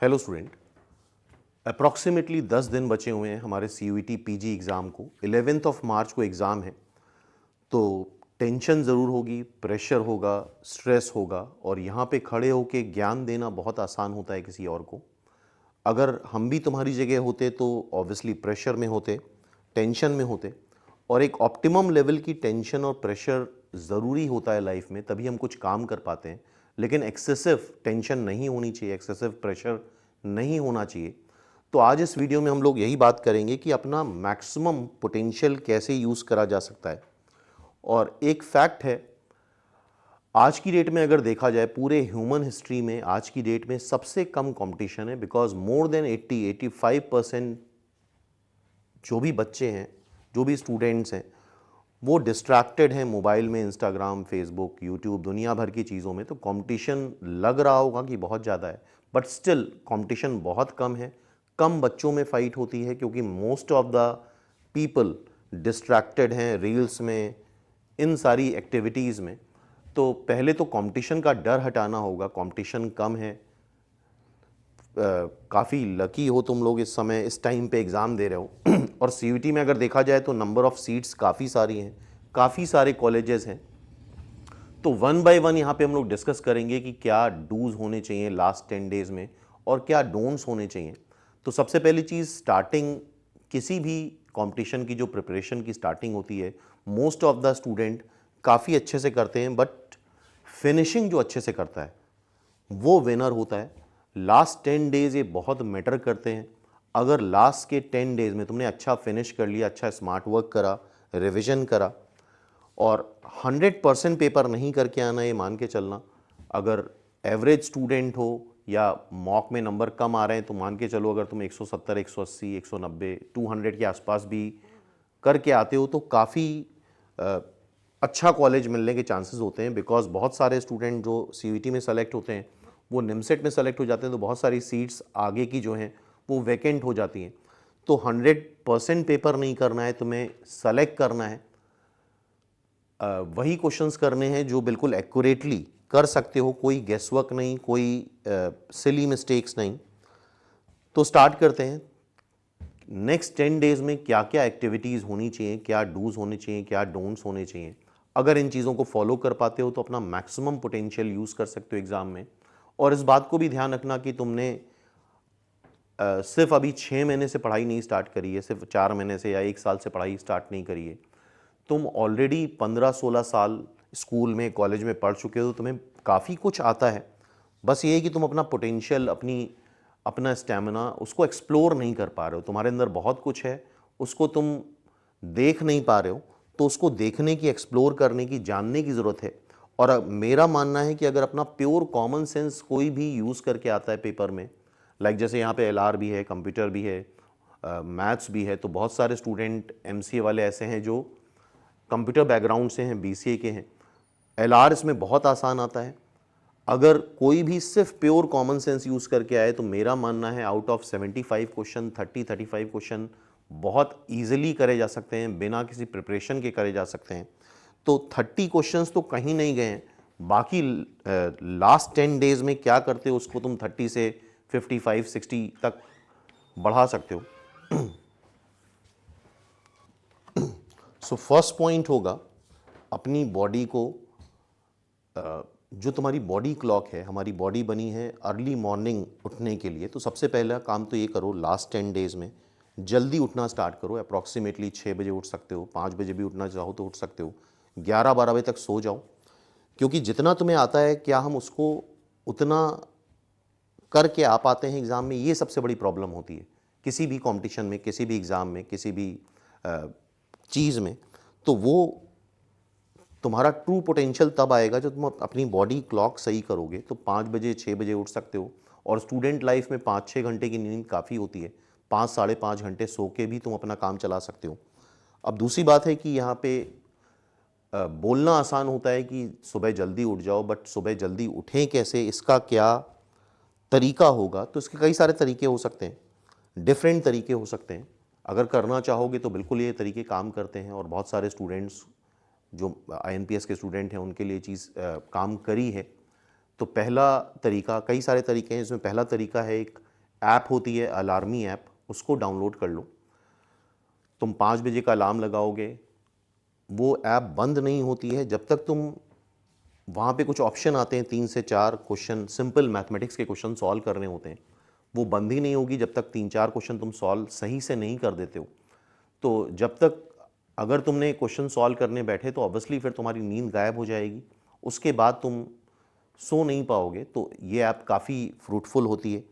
Hello student. Approximately 10 दिन बचे हुए हैं हमारे CUET PG एग्ज़ाम को। 11 मार्च को एग्ज़ाम है, तो टेंशन ज़रूर होगी, प्रेशर होगा, स्ट्रेस होगा और यहाँ पे खड़े होके ज्ञान देना बहुत आसान होता है किसी और को। अगर हम भी तुम्हारी जगह होते तो ऑब्वियसली प्रेशर में होते, टेंशन में होते, और एक ऑप्टिमम लेवल की टेंशन और प्रेशर ज़रूरी होता है लाइफ में, तभी हम कुछ काम कर पाते हैं। लेकिन एक्सेसिव टेंशन नहीं होनी चाहिए, एक्सेसिव प्रेशर नहीं होना चाहिए। तो आज इस वीडियो में हम लोग यही बात करेंगे कि अपना मैक्सिमम पोटेंशियल कैसे यूज़ करा जा सकता है। और एक फैक्ट है, आज की डेट में अगर देखा जाए पूरे ह्यूमन हिस्ट्री में आज की डेट में सबसे कम कंपटीशन है, बिकॉज मोर देन 85% जो भी बच्चे हैं, जो भी स्टूडेंट्स हैं, वो डिस्ट्रैक्टेड हैं मोबाइल में, इंस्टाग्राम, फेसबुक, यूट्यूब, दुनिया भर की चीज़ों में। तो कंपटीशन लग रहा होगा कि बहुत ज़्यादा है, बट स्टिल कंपटीशन बहुत कम है। कम बच्चों में फाइट होती है क्योंकि most of the people distracted हैं रील्स में, इन सारी एक्टिविटीज़ में। तो पहले तो कंपटीशन का डर हटाना होगा। कंपटीशन कम है, काफ़ी लकी हो तुम लोग इस समय इस टाइम पे एग्ज़ाम दे रहे हो और CUET में अगर देखा जाए तो नंबर ऑफ़ सीट्स काफ़ी सारी हैं, काफ़ी सारे कॉलेजेस हैं। तो वन बाय वन यहाँ पे हम लोग डिस्कस करेंगे कि क्या डूज़ होने चाहिए लास्ट 10 डेज़ में और क्या डोंट्स होने चाहिए। तो सबसे पहली चीज़, स्टार्टिंग किसी भी कंपटीशन की जो प्रिपरेशन की स्टार्टिंग होती है, मोस्ट ऑफ द स्टूडेंट काफ़ी अच्छे से करते हैं, बट फिनिशिंग जो अच्छे से करता है वो विनर होता है। लास्ट 10 डेज़ ये बहुत मैटर करते हैं। अगर लास्ट के 10 डेज़ में तुमने अच्छा फिनिश कर लिया, अच्छा स्मार्ट वर्क करा, रिवीजन करा और 100% पेपर नहीं करके आना, ये मान के चलना। अगर एवरेज स्टूडेंट हो या मॉक में नंबर कम आ रहे हैं तो मान के चलो अगर तुम 170, 180, 190, 200 के आसपास भी करके आते हो तो काफ़ी अच्छा कॉलेज मिलने के चांसेस होते हैं। बिकॉज बहुत सारे स्टूडेंट जो CUET में सेलेक्ट होते हैं वो निमसेट में सेलेक्ट हो जाते हैं, तो बहुत सारी सीट्स आगे की जो हैं वो वैकेंट हो जाती हैं। तो 100% पेपर नहीं करना है, तुम्हें सेलेक्ट करना है, वही क्वेश्चंस करने हैं जो बिल्कुल एक्यूरेटली कर सकते हो, कोई गेसवर्क नहीं, कोई सिली मिस्टेक्स नहीं। तो स्टार्ट करते हैं। नेक्स्ट 10 डेज़ में क्या क्या एक्टिविटीज़ होनी चाहिए, क्या डूज़ होने चाहिए, क्या डोंट्स होने चाहिए। अगर इन चीज़ों को फॉलो कर पाते हो तो अपना मैक्सिमम पोटेंशियल यूज़ कर सकते हो एग्ज़ाम में। और इस बात को भी ध्यान रखना कि तुमने सिर्फ अभी 6 महीने से पढ़ाई नहीं स्टार्ट करी है, सिर्फ 4 महीने से या 1 साल से पढ़ाई स्टार्ट नहीं करी है। तुम ऑलरेडी 15-16 साल स्कूल में, कॉलेज में पढ़ चुके हो, तुम्हें काफ़ी कुछ आता है। बस ये है कि तुम अपना पोटेंशियल, अपना स्टैमिना उसको एक्सप्लोर नहीं कर पा रहे हो। तुम्हारे अंदर बहुत कुछ है, उसको तुम देख नहीं पा रहे हो। तो उसको देखने की, एक्सप्लोर करने की, जानने की ज़रूरत है। और मेरा मानना है कि अगर अपना प्योर कॉमन सेंस कोई भी यूज़ करके आता है पेपर में, लाइक जैसे यहाँ पे LR भी है, कंप्यूटर भी है, मैथ्स भी है, तो बहुत सारे स्टूडेंट MCA वाले ऐसे हैं जो कंप्यूटर बैकग्राउंड से हैं, BCA के हैं। LR इसमें बहुत आसान आता है। अगर कोई भी सिर्फ प्योर कॉमन सेंस यूज़ करके आए तो मेरा मानना है आउट ऑफ 75 क्वेश्चन, 30-35 क्वेश्चन बहुत ईजिली करे जा सकते हैं, बिना किसी प्रिपरेशन के करे जा सकते हैं। तो 30 क्वेश्चंस तो कहीं नहीं गए हैं। बाकी लास्ट 10 डेज़ में क्या करते हो उसको तुम 30 से 55-60 तक बढ़ा सकते हो। सो फर्स्ट पॉइंट होगा, अपनी बॉडी को, जो तुम्हारी बॉडी क्लॉक है, हमारी बॉडी बनी है अर्ली मॉर्निंग उठने के लिए। तो सबसे पहला काम तो ये करो, लास्ट 10 डेज़ में जल्दी उठना स्टार्ट करो। अप्रॉक्सीमेटली 6 बजे उठ सकते हो, 5 बजे भी उठना चाहो तो उठ सकते हो। 11-12 बजे तक सो जाओ, क्योंकि जितना तुम्हें आता है क्या हम उसको उतना करके आ पाते हैं एग्ज़ाम में, ये सबसे बड़ी प्रॉब्लम होती है किसी भी कंपटीशन में, किसी भी एग्ज़ाम में, किसी भी चीज़ में। तो वो तुम्हारा ट्रू पोटेंशियल तब आएगा जब तुम अपनी बॉडी क्लॉक सही करोगे। तो 5 बजे, 6 बजे उठ सकते हो। और स्टूडेंट लाइफ में 5-6 घंटे की नींद काफ़ी होती है। 5-5.5 घंटे सो के भी तुम अपना काम चला सकते हो। अब दूसरी बात है कि यहाँ पे बोलना आसान होता है कि सुबह जल्दी उठ जाओ, बट सुबह जल्दी उठें कैसे, इसका क्या तरीका होगा। तो इसके कई सारे तरीके हो सकते हैं, डिफरेंट तरीके हो सकते हैं। अगर करना चाहोगे तो बिल्कुल ये तरीके काम करते हैं और बहुत सारे स्टूडेंट्स जो INPS के स्टूडेंट हैं उनके लिए चीज़ काम करी है। तो पहला तरीका, कई सारे तरीके हैं, इसमें पहला तरीका है एक ऐप होती है अलार्मी ऐप, उसको डाउनलोड कर लो। तुम 5 बजे का अलार्म लगाओगे, वो ऐप बंद नहीं होती है जब तक तुम वहाँ पे कुछ ऑप्शन आते हैं 3 से 4 क्वेश्चन, सिंपल मैथमेटिक्स के क्वेश्चन सॉल्व करने होते हैं, वो बंद ही नहीं होगी जब तक 3-4 क्वेश्चन तुम सॉल्व सही से नहीं कर देते हो। तो जब तक अगर तुमने क्वेश्चन सॉल्व करने बैठे तो ऑब्वियसली फिर तुम्हारी नींद गायब हो जाएगी, उसके बाद तुम सो नहीं पाओगे। तो ये ऐप काफ़ी फ्रूटफुल होती है।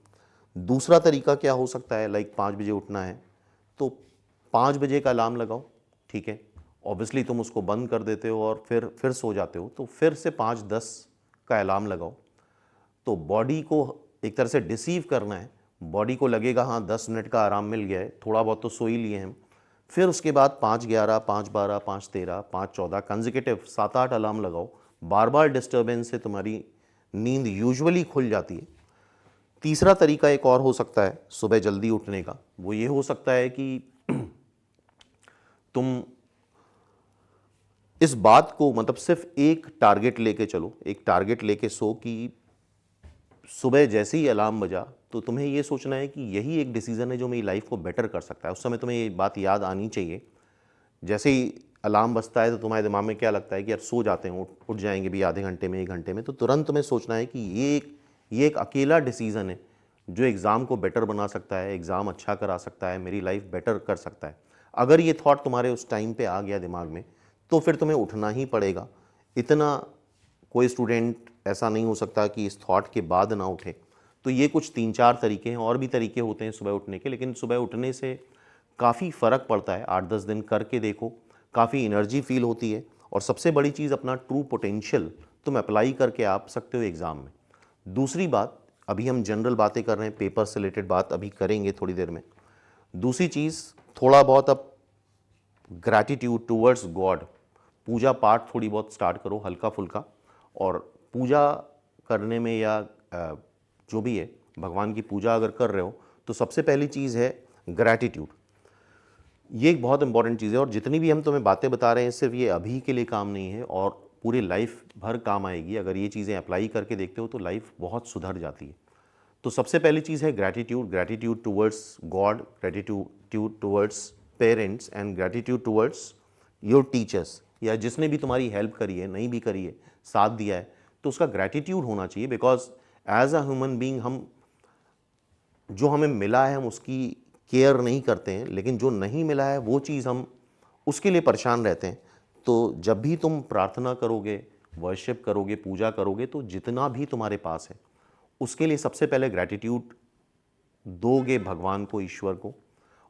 दूसरा तरीका क्या हो सकता है, लाइक 5 बजे उठना है तो 5 बजे का अलार्म लगाओ, ठीक है। ऑब्वियसली तुम उसको बंद कर देते हो और फिर सो जाते हो, तो फिर से 5:10 का अलार्म लगाओ। तो बॉडी को एक तरह से डिसीव करना है, बॉडी को लगेगा हाँ 10 मिनट का आराम मिल गया है, थोड़ा बहुत तो सो ही लिए हम। फिर उसके बाद 5:11, 5:12, 5:13, 5:14 कंसेक्यूटिव 7-8 अलार्म लगाओ। बार बार डिस्टर्बेंस से तुम्हारी नींद यूजुअली खुल जाती है। तीसरा तरीका एक और हो सकता है सुबह जल्दी उठने का, वो ये हो सकता है कि तुम इस बात को मतलब सिर्फ एक टारगेट लेके चलो, एक टारगेट लेके सो कि सुबह जैसे ही अलार्म बजा तो तुम्हें ये सोचना है कि यही एक डिसीज़न है जो मेरी लाइफ को बेटर कर सकता है। उस समय तुम्हें ये बात याद आनी चाहिए। जैसे ही अलार्म बजता है तो तुम्हारे दिमाग में क्या लगता है कि यार सो जाते हैं, उठ जाएंगे भी आधे घंटे में, 1 घंटे में, तो तुरंत तुम्हें सोचना है कि ये एक अकेला डिसीज़न है जो एग्ज़ाम को बेटर बना सकता है, एग्ज़ाम अच्छा करा सकता है, मेरी लाइफ बेटर कर सकता है। अगर ये थॉट तुम्हारे उस टाइम पे आ गया दिमाग में तो फिर तुम्हें उठना ही पड़ेगा। इतना कोई स्टूडेंट ऐसा नहीं हो सकता कि इस थॉट के बाद ना उठे। तो ये कुछ 3-4 तरीके हैं, और भी तरीके होते हैं सुबह उठने के, लेकिन सुबह उठने से काफ़ी फ़र्क पड़ता है। 8-10 दिन करके देखो, काफ़ी एनर्जी फील होती है, और सबसे बड़ी चीज़ अपना ट्रू पोटेंशियल तुम अप्लाई करके आ सकते हो एग्ज़ाम में। दूसरी बात, अभी हम जनरल बातें कर रहे हैं, पेपर से रिलेटेड बात अभी करेंगे थोड़ी देर में। दूसरी चीज़, थोड़ा बहुत अब ग्रैटिट्यूड टूवर्ड्स गॉड, पूजा पाठ थोड़ी बहुत स्टार्ट करो हल्का फुल्का। और पूजा करने में या जो भी है, भगवान की पूजा अगर कर रहे हो तो सबसे पहली चीज़ है ग्रैटिट्यूड। ये एक बहुत इंपॉर्टेंट चीज़ है, और जितनी भी हम तुम्हें बातें बता रहे हैं सिर्फ ये अभी के लिए काम नहीं है, और पूरी लाइफ भर काम आएगी। अगर ये चीज़ें अप्लाई करके देखते हो तो लाइफ बहुत सुधर जाती है। तो सबसे पहली चीज़ है gratitude, gratitude towards God, gratitude towards parents, and gratitude towards your teachers, या जिसने भी तुम्हारी हेल्प करी है, नहीं भी करी है, साथ दिया है, तो उसका ग्रैटिट्यूड होना चाहिए। Because as a human being हम, जो हमें मिला है हम उसकी केयर नहीं करते हैं, लेकिन जो नहीं मिला है वो चीज़ हम उसके लिए परेशान रहते हैं। तो जब भी तुम प्रार्थना करोगे, वर्शिप करोगे, पूजा करोगे, तो जितना भी तुम्हारे पास है उसके लिए सबसे पहले ग्रैटिट्यूड दोगे भगवान को, ईश्वर को।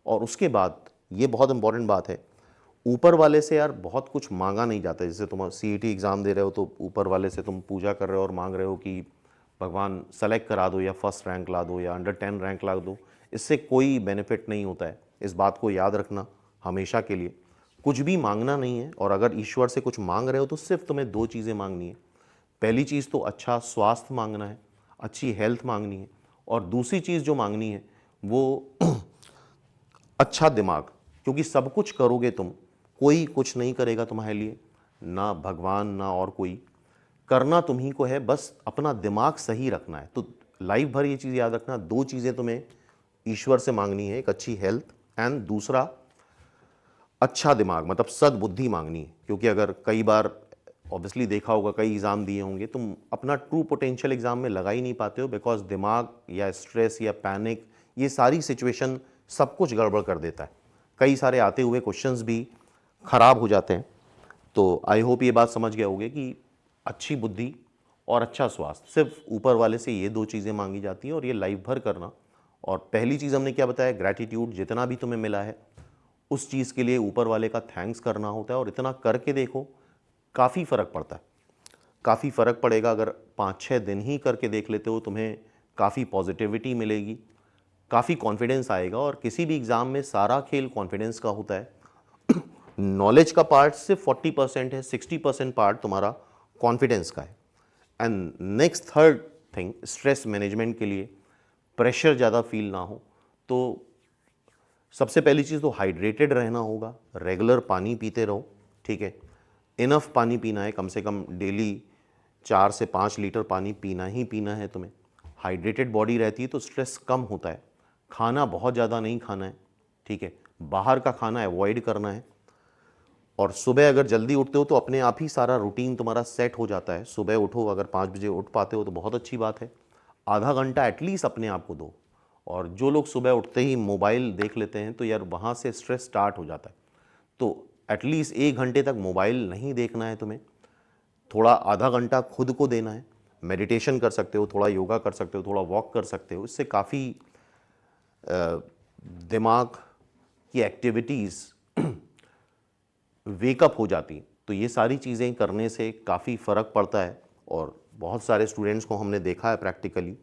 और उसके बाद ये बहुत इंपॉर्टेंट बात है, ऊपर वाले से यार बहुत कुछ मांगा नहीं जाता। जैसे तुम सीईटी एग्ज़ाम दे रहे हो तो ऊपर वाले से तुम पूजा कर रहे हो और मांग रहे हो कि भगवान सेलेक्ट करा दो, या फर्स्ट रैंक ला दो, या अंडर 10 रैंक ला दो। इससे कोई बेनिफिट नहीं होता है, इस बात को याद रखना हमेशा के लिए। कुछ भी मांगना नहीं है, और अगर ईश्वर से कुछ मांग रहे हो तो सिर्फ तुम्हें 2 चीज़ें मांगनी है। पहली चीज़ तो अच्छा स्वास्थ्य मांगना है, अच्छी हेल्थ मांगनी है, और दूसरी चीज़ जो मांगनी है वो अच्छा दिमाग। क्योंकि सब कुछ करोगे तुम, कोई कुछ नहीं करेगा तुम्हारे लिए, ना भगवान ना और कोई, करना तुम्ही को है, बस अपना दिमाग सही रखना है। तो लाइफ भर ये चीज़ याद रखना, 2 चीज़ें तुम्हें ईश्वर से मांगनी है, एक अच्छी हेल्थ एंड दूसरा अच्छा दिमाग, मतलब सद्बुद्धि मांगनी है। क्योंकि अगर कई बार ऑब्वियसली देखा होगा, कई एग्ज़ाम दिए होंगे, तुम अपना ट्रू पोटेंशियल एग्ज़ाम में लगा ही नहीं पाते हो, बिकॉज दिमाग या स्ट्रेस या पैनिक, ये सारी सिचुएशन सब कुछ गड़बड़ कर देता है। कई सारे आते हुए क्वेश्चंस भी ख़राब हो जाते हैं। तो आई होप ये बात समझ गए होगे कि अच्छी बुद्धि और अच्छा स्वास्थ्य, सिर्फ ऊपर वाले से ये 2 चीज़ें मांगी जाती हैं, और ये लाइफ भर करना। और पहली चीज़ हमने क्या बताया, ग्रैटिट्यूड, जितना भी तुम्हें मिला है उस चीज़ के लिए ऊपर वाले का थैंक्स करना होता है, और इतना करके देखो, काफ़ी फ़र्क पड़ता है, काफ़ी फ़र्क पड़ेगा। अगर 5-6 दिन ही करके देख लेते हो, तुम्हें काफ़ी पॉजिटिविटी मिलेगी, काफ़ी कॉन्फिडेंस आएगा। और किसी भी एग्ज़ाम में सारा खेल कॉन्फिडेंस का होता है। नॉलेज का पार्ट सिर्फ 40% है, 60% पार्ट तुम्हारा कॉन्फिडेंस का है। And next third thing, stress management के लिए, प्रेशर ज़्यादा फील ना हो, तो सबसे पहली चीज़ तो हाइड्रेटेड रहना होगा, रेगुलर पानी पीते रहो, ठीक है। इनफ पानी पीना है, कम से कम डेली 4 से 5 लीटर पानी पीना ही पीना है तुम्हें। हाइड्रेटेड बॉडी रहती है तो स्ट्रेस कम होता है। खाना बहुत ज़्यादा नहीं खाना है, ठीक है, बाहर का खाना अवॉइड करना है। और सुबह अगर जल्दी उठते हो तो अपने आप ही सारा रूटीन तुम्हारा सेट हो जाता है। सुबह उठो, अगर 5 बजे उठ पाते हो तो बहुत अच्छी बात है। आधा घंटा एटलीस्ट अपने आप को दो। और जो लोग सुबह उठते ही मोबाइल देख लेते हैं तो यार वहाँ से स्ट्रेस स्टार्ट हो जाता है। तो एटलीस्ट 1 घंटे तक मोबाइल नहीं देखना है तुम्हें। थोड़ा आधा घंटा खुद को देना है। मेडिटेशन कर सकते हो, थोड़ा योगा कर सकते हो, थोड़ा वॉक कर सकते हो। इससे काफ़ी दिमाग की एक्टिविटीज़ वेकअप हो जाती। तो ये सारी चीज़ें करने से काफ़ी फ़र्क पड़ता है। और बहुत सारे स्टूडेंट्स को हमने देखा है प्रैक्टिकली,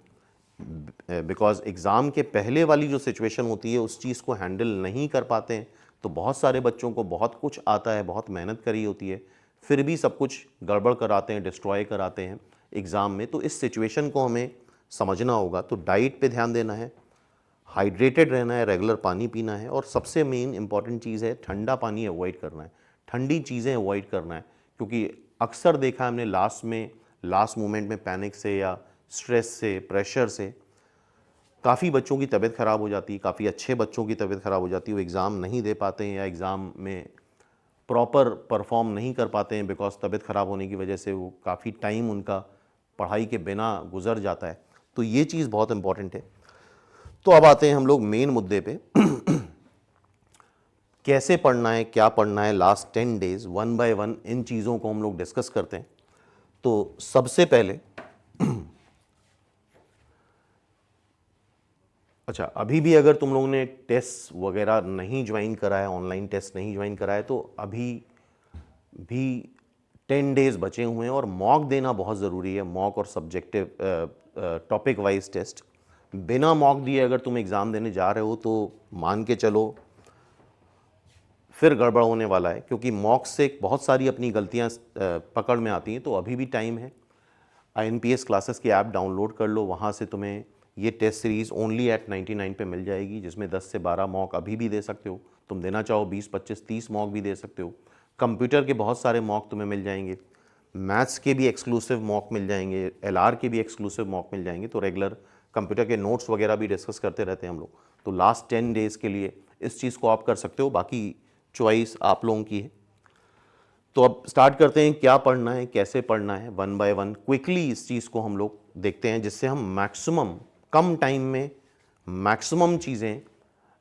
बिकॉज एग्ज़ाम के पहले वाली जो सिचुएशन होती है उस चीज़ को हैंडल नहीं कर पाते हैं। तो बहुत सारे बच्चों को बहुत कुछ आता है, बहुत मेहनत करी होती है, फिर भी सब कुछ गड़बड़ कराते हैं, डिस्ट्रॉय कराते हैं एग्ज़ाम में। तो इस सिचुएशन को हमें समझना होगा। तो डाइट पे ध्यान देना है, हाइड्रेटेड रहना है, रेगुलर पानी पीना है, और सबसे मेन इंपॉर्टेंट चीज़ है ठंडा पानी अवॉइड करना है, ठंडी चीज़ें अवॉइड करना है। क्योंकि अक्सर देखा हमने लास्ट मोमेंट में पैनिक से या स्ट्रेस से, प्रेशर से काफ़ी बच्चों की तबीयत ख़राब हो जाती है, काफ़ी अच्छे बच्चों की तबीयत ख़राब हो जाती है। वो एग्ज़ाम नहीं दे पाते हैं या एग्ज़ाम में प्रॉपर परफॉर्म नहीं कर पाते हैं, बिकॉज तबीयत ख़राब होने की वजह से वो काफ़ी टाइम उनका पढ़ाई के बिना गुजर जाता है। तो ये चीज़ बहुत इंपॉर्टेंट है। तो अब आते हैं हम लोग मेन मुद्दे पे कैसे पढ़ना है, क्या पढ़ना है। लास्ट 10 डेज 1 बाय 1 इन चीज़ों को हम लोग डिस्कस करते हैं। तो सबसे पहले अच्छा, अभी भी अगर तुम लोगों ने टेस्ट वगैरह नहीं ज्वाइन करा है, ऑनलाइन टेस्ट नहीं ज्वाइन करा है, तो अभी भी 10 डेज बचे हुए हैं। और मॉक देना बहुत ज़रूरी है, मॉक और सब्जेक्टिव टॉपिक वाइज टेस्ट। बिना मॉक दिए अगर तुम एग्ज़ाम देने जा रहे हो तो मान के चलो फिर गड़बड़ होने वाला है, क्योंकि मॉक से बहुत सारी अपनी गलतियां पकड़ में आती हैं। तो अभी भी टाइम है। INPS क्लासेस की ऐप डाउनलोड कर लो, वहाँ से तुम्हें ये टेस्ट सीरीज़ ओनली एट 99 पे मिल जाएगी, जिसमें 10 से 12 मॉक अभी भी दे सकते हो। तुम देना चाहो 20, 25, 30 मॉक भी दे सकते हो। कंप्यूटर के बहुत सारे मॉक तुम्हें मिल जाएंगे, मैथ्स के भी एक्सक्लूसिव मॉक मिल जाएंगे, LR के भी एक्सक्लूसिव मॉक मिल जाएंगे। तो रेगुलर कंप्यूटर के नोट्स वगैरह भी डिस्कस करते रहते हैं हम लोग। तो लास्ट 10 डेज़ के लिए इस चीज़ को आप कर सकते हो, बाकी चॉइस आप लोगों की है। तो अब स्टार्ट करते हैं, क्या पढ़ना है, कैसे पढ़ना है। 1 बाय 1 क्विकली इस चीज़ को हम लोग देखते हैं, जिससे हम मैक्सिमम कम टाइम में मैक्सिमम चीज़ें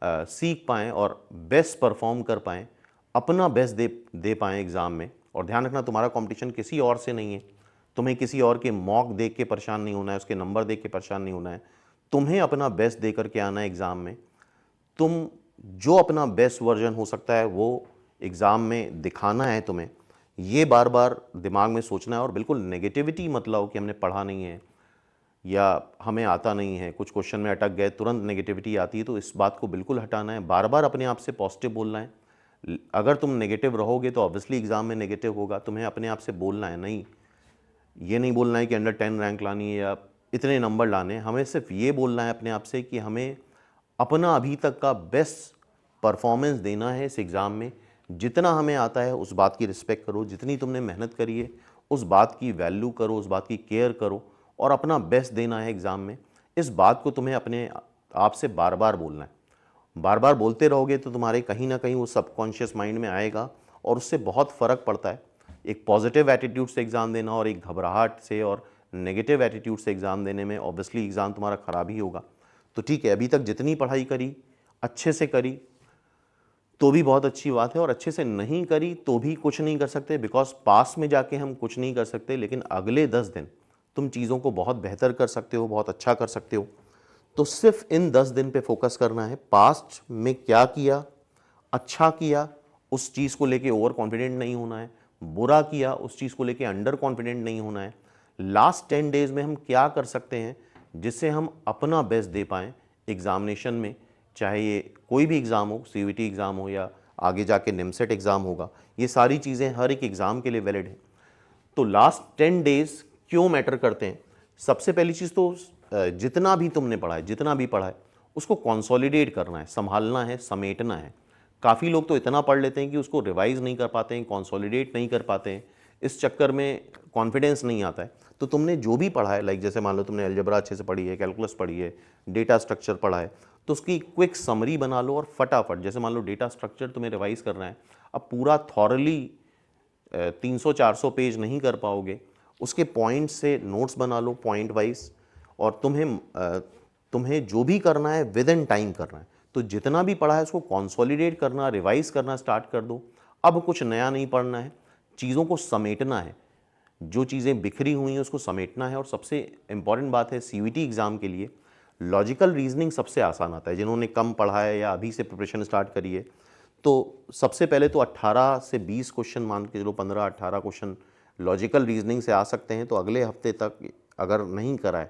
सीख पाएँ और बेस्ट परफॉर्म कर पाएँ, अपना बेस्ट दे पाएँ एग्ज़ाम में। और ध्यान रखना, तुम्हारा कंपटीशन किसी और से नहीं है। तुम्हें किसी और के मॉक देख के परेशान नहीं होना है, उसके नंबर देख के परेशान नहीं होना है। तुम्हें अपना बेस्ट दे करके आना है एग्ज़ाम में। तुम जो अपना बेस्ट वर्जन हो सकता है वो एग्ज़ाम में दिखाना है तुम्हें। ये बार बार दिमाग में सोचना है। और बिल्कुल नेगेटिविटी मत लाओ कि हमने पढ़ा नहीं है या हमें आता नहीं है, कुछ क्वेश्चन में अटक गए, तुरंत नेगेटिविटी आती है। तो इस बात को बिल्कुल हटाना है, बार बार अपने आप से पॉजिटिव बोलना है। अगर तुम नेगेटिव रहोगे तो ऑब्वियसली एग्ज़ाम में नेगेटिव होगा। तुम्हें अपने आप से बोलना है, नहीं ये नहीं बोलना है कि अंडर 10 रैंक लानी है या इतने नंबर लाने हैं। हमें सिर्फ ये बोलना है अपने आप से कि हमें अपना अभी तक का बेस्ट परफॉर्मेंस देना है इस एग्ज़ाम में। जितना हमें आता है उस बात की रिस्पेक्ट करो, जितनी तुमने मेहनत करी है उस बात की वैल्यू करो, उस बात की केयर करो, और अपना बेस्ट देना है एग्ज़ाम में। इस बात को तुम्हें अपने आप से बार बार बोलना है। बार बार बोलते रहोगे तो तुम्हारे कहीं ना कहीं वो सबकॉन्शियस माइंड में आएगा, और उससे बहुत फ़र्क पड़ता है। एक पॉजिटिव एटीट्यूड से एग्ज़ाम देना और एक घबराहट से और नेगेटिव एटीट्यूड से एग्ज़ाम देने में ऑब्वियसली एग्ज़ाम तुम्हारा ख़राब ही होगा। तो ठीक है, अभी तक जितनी पढ़ाई करी अच्छे से करी तो भी बहुत अच्छी बात है, और अच्छे से नहीं करी तो भी कुछ नहीं कर सकते, बिकॉज पास में जाके हम कुछ नहीं कर सकते, लेकिन अगले 10 दिन तुम चीज़ों को बहुत बेहतर कर सकते हो, बहुत अच्छा कर सकते हो। तो सिर्फ इन 10 दिन पे फोकस करना है। पास्ट में क्या किया, अच्छा किया, उस चीज़ को लेके ओवर कॉन्फिडेंट नहीं होना है। बुरा किया, उस चीज़ को लेके अंडर कॉन्फिडेंट नहीं होना है। लास्ट 10 डेज में हम क्या कर सकते हैं जिससे हम अपना बेस्ट दे पाएँ एग्ज़ामिनेशन में, चाहे ये कोई भी एग्ज़ाम हो, CUET एग्ज़ाम हो या आगे जाके निमसेट एग्ज़ाम होगा। ये सारी चीज़ें हर एक एग्ज़ाम के लिए वैलिड है। तो लास्ट 10 डेज क्यों मैटर करते हैं? सबसे पहली चीज़ तो जितना भी तुमने पढ़ा है, जितना भी पढ़ा है उसको कंसोलिडेट करना है, संभालना है, समेटना है। काफ़ी लोग तो इतना पढ़ लेते हैं कि उसको रिवाइज़ नहीं कर पाते हैं, कंसोलिडेट नहीं कर पाते हैं। इस चक्कर में कॉन्फिडेंस नहीं आता है। तो तुमने जो भी पढ़ा है, लाइक जैसे मान लो तुमने अलजेब्रा अच्छे से पढ़ी है, कैलकुलस पढ़ी है, डेटा स्ट्रक्चर पढ़ा है, तो उसकी क्विक समरी बना लो और फटाफट, जैसे मान लो डेटा स्ट्रक्चर तुम्हें रिवाइज करना है, अब पूरा थॉरली 300-400 पेज नहीं कर पाओगे, उसके पॉइंट से नोट्स बना लो पॉइंट वाइज, और तुम्हें जो भी करना है विद इन टाइम करना है। तो जितना भी पढ़ा है उसको कंसोलिडेट करना, रिवाइज करना स्टार्ट कर दो। अब कुछ नया नहीं पढ़ना है, चीज़ों को समेटना है, जो चीज़ें बिखरी हुई हैं उसको समेटना है। और सबसे इंपॉर्टेंट बात है सीयूईटी एग्ज़ाम के लिए लॉजिकल रीजनिंग सबसे आसान आता है। जिन्होंने कम पढ़ा है या अभी से प्रिपरेशन स्टार्ट करी है, तो सबसे पहले तो 18 से 20 क्वेश्चन मान के चलो, 15-18 क्वेश्चन लॉजिकल रीजनिंग से आ सकते हैं। तो अगले हफ्ते तक अगर नहीं कराए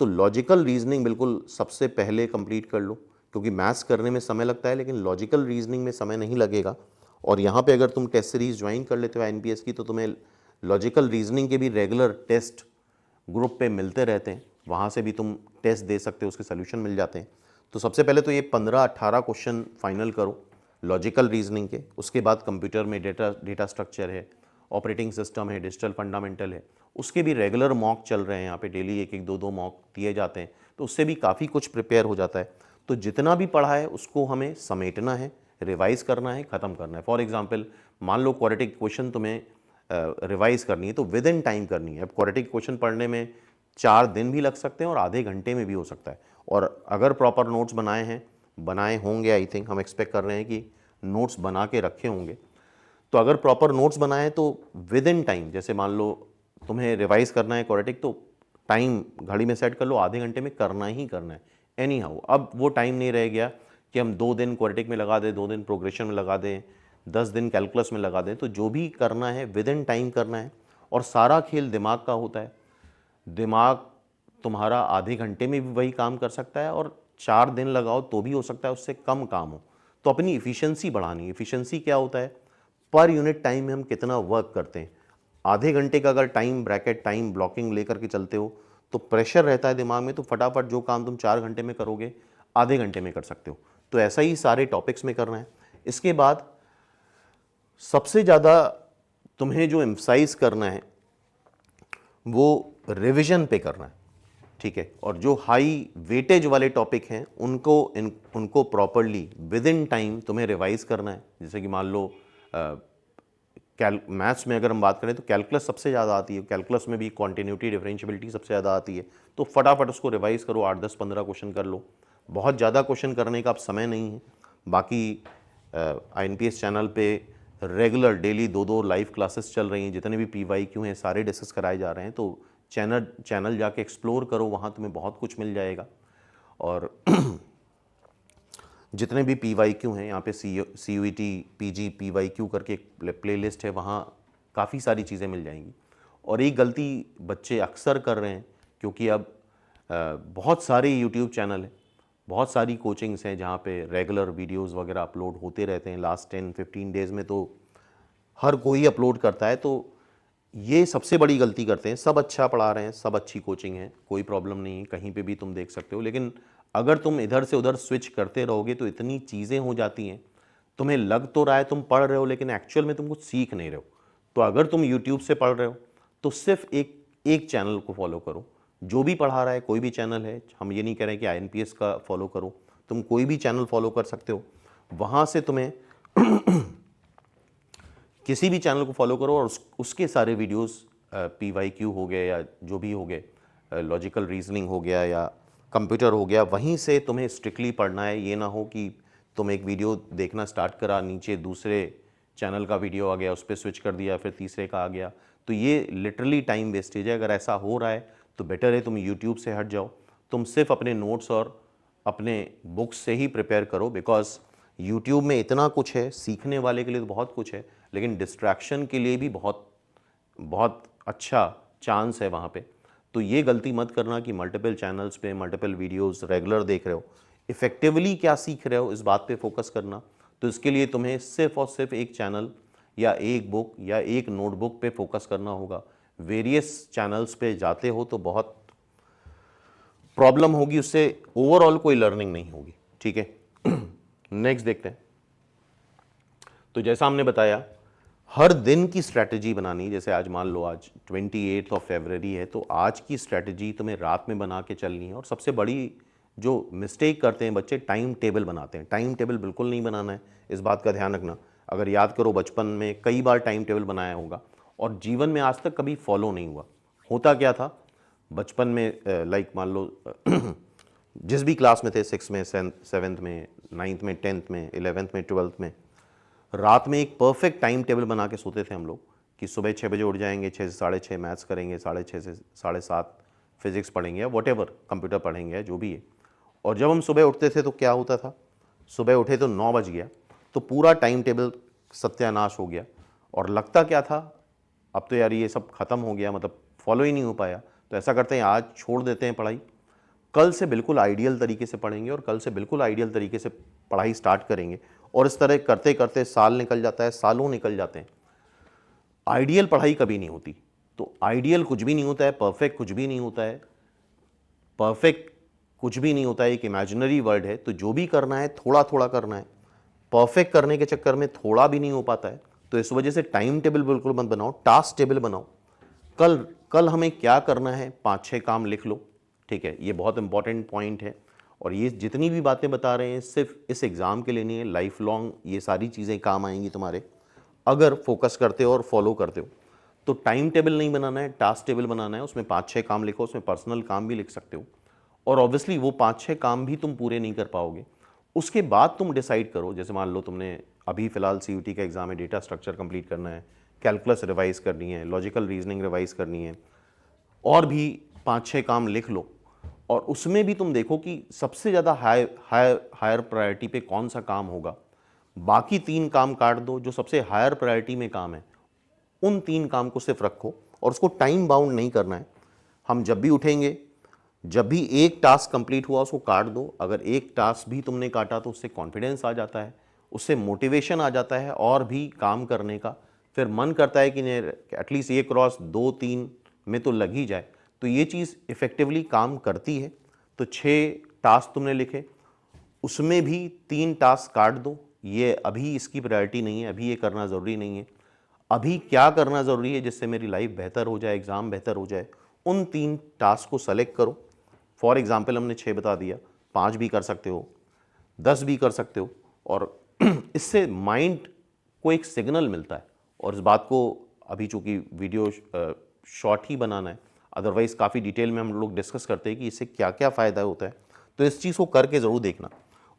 तो लॉजिकल रीजनिंग बिल्कुल सबसे पहले कंप्लीट कर लो, क्योंकि मैथ्स करने में समय लगता है लेकिन लॉजिकल रीजनिंग में समय नहीं लगेगा। और यहाँ पे अगर तुम टेस्ट सीरीज ज्वाइन कर लेते हो एनपीएस की, तो तुम्हें लॉजिकल रीजनिंग के भी रेगुलर टेस्ट ग्रुप पे मिलते रहते हैं, वहाँ से भी तुम टेस्ट दे सकते हो, उसके सोल्यूशन मिल जाते हैं। तो सबसे पहले तो ये 15-18 क्वेश्चन फाइनल करो लॉजिकल रीजनिंग के। उसके बाद कंप्यूटर में डेटा स्ट्रक्चर है, ऑपरेटिंग सिस्टम है, डिजिटल फंडामेंटल है, उसके भी रेगुलर मॉक चल रहे हैं यहाँ पे, डेली 1-1, 2-2 मॉक दिए जाते हैं, तो उससे भी काफ़ी कुछ प्रिपेयर हो जाता है। तो जितना भी पढ़ा है उसको हमें समेटना है, रिवाइज करना है, ख़त्म करना है। फॉर एग्जांपल मान लो क्वाड्रेटिक क्वेश्चन तुम्हें रिवाइज करनी है, तो विद इन टाइम करनी है। अब क्वाड्रेटिक क्वेश्चन पढ़ने में 4 दिन भी लग सकते हैं और आधे घंटे में भी हो सकता है। और अगर प्रॉपर नोट्स बनाए होंगे, आई थिंक हम एक्सपेक्ट कर रहे हैं कि नोट्स बना के रखे होंगे, तो अगर प्रॉपर नोट्स बनाए तो विद इन टाइम, जैसे मान लो तुम्हें रिवाइज करना है क्वाड्रेटिक, तो टाइम घड़ी में सेट कर लो, आधे घंटे में करना ही करना है एनी हाउ। अब वो टाइम नहीं रह गया कि हम 2 दिन क्वाड्रेटिक में लगा दें, 2 दिन प्रोग्रेशन में लगा दें, 10 दिन कैलकुलस में लगा दें। तो जो भी करना है विद इन टाइम करना है। और सारा खेल दिमाग का होता है, दिमाग तुम्हारा आधे घंटे में भी वही काम कर सकता है और 4 दिन लगाओ तो भी हो सकता है उससे कम काम हो। तो अपनी इफ़िशियंसी बढ़ानी है। इफ़िशियंसी क्या होता है? पर यूनिट टाइम में हम कितना वर्क करते हैं। आधे घंटे का अगर टाइम ब्रैकेट, टाइम ब्लॉकिंग लेकर के चलते हो तो प्रेशर रहता है दिमाग में, तो फटाफट जो काम तुम 4 घंटे में करोगे आधे घंटे में कर सकते हो। तो ऐसा ही सारे टॉपिक्स में करना है। इसके बाद सबसे ज़्यादा तुम्हें जो एम्फसाइज करना है वो रिवीजन पे करना है, ठीक है। और जो हाई वेटेज वाले टॉपिक हैं उनको प्रॉपरली विद इन टाइम तुम्हें रिवाइज करना है। जैसे कि मान लो मैथ्स में अगर हम बात करें तो कैलकुलस सबसे ज़्यादा आती है, कैलकुलस में भी कॉन्टिन्यूटी, डिफरेंशियबिलिटी सबसे ज़्यादा आती है। तो फटाफट उसको रिवाइज करो, 8, 10, 15 क्वेश्चन कर लो। बहुत ज़्यादा क्वेश्चन करने का अब समय नहीं है। बाकी INPS चैनल पे रेगुलर डेली 2-2 लाइव क्लासेस चल रही हैं, जितने भी PYQ हैं सारे डिस्कस कराए जा रहे हैं। तो चैनल जाके एक्सप्लोर करो, वहाँ तुम्हें बहुत कुछ मिल जाएगा। और जितने भी PYQ हैं यहाँ पे CUET PG PYQ करके एक प्लेलिस्ट है, वहाँ काफ़ी सारी चीज़ें मिल जाएंगी। और एक गलती बच्चे अक्सर कर रहे हैं, क्योंकि अब बहुत सारे YouTube चैनल हैं, बहुत सारी कोचिंग्स हैं जहाँ पे रेगुलर वीडियोस वगैरह अपलोड होते रहते हैं। लास्ट 10-15 डेज़ में तो हर कोई अपलोड करता है। तो ये सबसे बड़ी गलती करते हैं। सब अच्छा पढ़ा रहे हैं, सब अच्छी कोचिंग है, कोई प्रॉब्लम नहीं है, कहीं पे भी तुम देख सकते हो। लेकिन अगर तुम इधर से उधर स्विच करते रहोगे तो इतनी चीज़ें हो जाती हैं, तुम्हें लग तो रहा है तुम पढ़ रहे हो लेकिन एक्चुअल में तुम कुछ सीख नहीं रहे हो। तो अगर तुम यूट्यूब से पढ़ रहे हो तो सिर्फ एक चैनल को फॉलो करो, जो भी पढ़ा रहा है, कोई भी चैनल है। हम ये नहीं कह रहे कि INPS का फॉलो करो, तुम कोई भी चैनल फॉलो कर सकते हो। वहाँ से तुम्हें किसी भी चैनल को फॉलो करो और उसके सारे वीडियोस PYQ हो गए या जो भी हो गए, लॉजिकल रीजनिंग हो गया या कंप्यूटर हो गया, वहीं से तुम्हें स्ट्रिक्टली पढ़ना है। ये ना हो कि तुम एक वीडियो देखना स्टार्ट करा, नीचे दूसरे चैनल का वीडियो आ गया, उस पर स्विच कर दिया, फिर तीसरे का आ गया। तो ये लिटरली टाइम वेस्टेज है। अगर ऐसा हो रहा है तो बेटर है तुम यूट्यूब से हट जाओ, तुम सिर्फ अपने नोट्स और अपने बुक्स से ही प्रिपेयर करो। बिकॉज यूट्यूब में इतना कुछ है, सीखने वाले के लिए तो बहुत कुछ है, लेकिन डिस्ट्रैक्शन के लिए भी बहुत बहुत अच्छा चांस है वहाँ पे। तो ये गलती मत करना कि मल्टीपल चैनल्स पे मल्टीपल वीडियोस रेगुलर देख रहे हो। इफ़ेक्टिवली क्या सीख रहे हो इस बात पे फोकस करना। तो इसके लिए तुम्हें सिर्फ और सिर्फ एक चैनल या एक बुक या एक नोटबुक पे फोकस करना होगा। वेरियस चैनल्स पे जाते हो तो बहुत प्रॉब्लम होगी, उससे ओवरऑल कोई लर्निंग नहीं होगी, ठीक है। नेक्स्ट देखते हैं। तो जैसा हमने बताया हर दिन की स्ट्रैटेजी बनानी, जैसे आज मान लो आज 28 फरवरी है, तो आज की स्ट्रैटेजी तुम्हें रात में बना के चलनी है। और सबसे बड़ी जो मिस्टेक करते हैं बच्चे, टाइम टेबल बनाते हैं। टाइम टेबल बिल्कुल नहीं बनाना है, इस बात का ध्यान रखना। अगर याद करो बचपन में कई बार टाइम टेबल बनाया होगा और जीवन में आज तक कभी फॉलो नहीं हुआ। होता क्या था बचपन में, लाइक मान लो जिस भी क्लास में थे, 6 में, 7th में, 9th में, 10th में, 11th में, 12th में, रात में एक परफेक्ट टाइम टेबल बना के सोते थे हम लोग कि सुबह 6 बजे उठ जाएंगे, 6 से 6:30 मैथ्स करेंगे, 6:30 से 7:30 फिजिक्स पढ़ेंगे या वॉटेवर कंप्यूटर पढ़ेंगे, जो भी है। और जब हम सुबह उठते थे तो क्या होता था, सुबह उठे तो 9 बज गया तो पूरा टाइम टेबल सत्यानाश हो गया। और लगता क्या था, अब तो यार ये सब खत्म हो गया, मतलब फॉलो ही नहीं हो पाया। तो ऐसा करते हैं, आज छोड़ देते हैं पढ़ाई, कल से बिल्कुल आइडियल तरीके से पढ़ेंगे और कल से बिल्कुल आइडियल तरीके से पढ़ाई स्टार्ट करेंगे। और इस तरह करते करते साल निकल जाता है, सालों निकल जाते हैं। आइडियल पढ़ाई कभी नहीं होती। तो आइडियल कुछ भी नहीं होता है, परफेक्ट कुछ भी नहीं होता है, परफेक्ट कुछ भी नहीं होता है, एक इमेजिनरी वर्ड है। तो जो भी करना है थोड़ा थोड़ा करना है, परफेक्ट करने के चक्कर में थोड़ा भी नहीं हो पाता है। तो इस वजह से टाइम टेबल बिल्कुल मत बनाओ, टास्क टेबल बनाओ। कल कल हमें क्या करना है, 5-6 काम लिख लो, ठीक है। ये बहुत इंपॉर्टेंट पॉइंट है। और ये जितनी भी बातें बता रहे हैं सिर्फ इस एग्ज़ाम के लिए नहीं है, लाइफ लॉन्ग ये सारी चीज़ें काम आएंगी तुम्हारे, अगर फोकस करते हो और फॉलो करते हो। तो टाइम टेबल नहीं बनाना है, टास्क टेबल बनाना है। उसमें 5-6 काम लिखो, उसमें पर्सनल काम भी लिख सकते हो। और ऑब्वियसली वो 5-6 काम भी तुम पूरे नहीं कर पाओगे, उसके बाद तुम डिसाइड करो। जैसे मान लो तुमने अभी फ़िलहाल CUT का एग्ज़ाम है, डेटा स्ट्रक्चर कंप्लीट करना है, कैलकुलस रिवाइज करनी है, लॉजिकल रीजनिंग रिवाइज करनी है, और भी 5-6 काम लिख लो। और उसमें भी तुम देखो कि सबसे ज़्यादा हायर प्रायोरिटी पे कौन सा काम होगा। बाकी 3 काम काट दो, जो सबसे हायर प्रायोरिटी में काम है उन 3 काम को सिर्फ रखो। और उसको टाइम बाउंड नहीं करना है। हम जब भी उठेंगे, जब भी एक टास्क कंप्लीट हुआ उसको काट दो। अगर एक टास्क भी तुमने काटा तो उससे कॉन्फिडेंस आ जाता है, उससे मोटिवेशन आ जाता है और भी काम करने का। फिर मन करता है कि एटलीस्ट ये क्रॉस 2-3 में तो लग ही जाए। तो ये चीज़ इफ़ेक्टिवली काम करती है। तो 6 टास्क तुमने लिखे, उसमें भी 3 टास्क काट दो। ये अभी इसकी प्रायोरिटी नहीं है, अभी ये करना ज़रूरी नहीं है। अभी क्या करना ज़रूरी है जिससे मेरी लाइफ बेहतर हो जाए, एग्ज़ाम बेहतर हो जाए, उन 3 टास्क को सेलेक्ट करो। फॉर एग्जाम्पल हमने 6 बता दिया, 5 भी कर सकते हो, 10 भी कर सकते हो। और इससे माइंड को एक सिग्नल मिलता है। और इस बात को अभी चूंकि वीडियो शॉर्ट ही बनाना है, अदरवाइज़ काफ़ी डिटेल में हम लोग डिस्कस करते हैं कि इससे क्या क्या फ़ायदा होता है। तो इस चीज़ को करके ज़रूर देखना।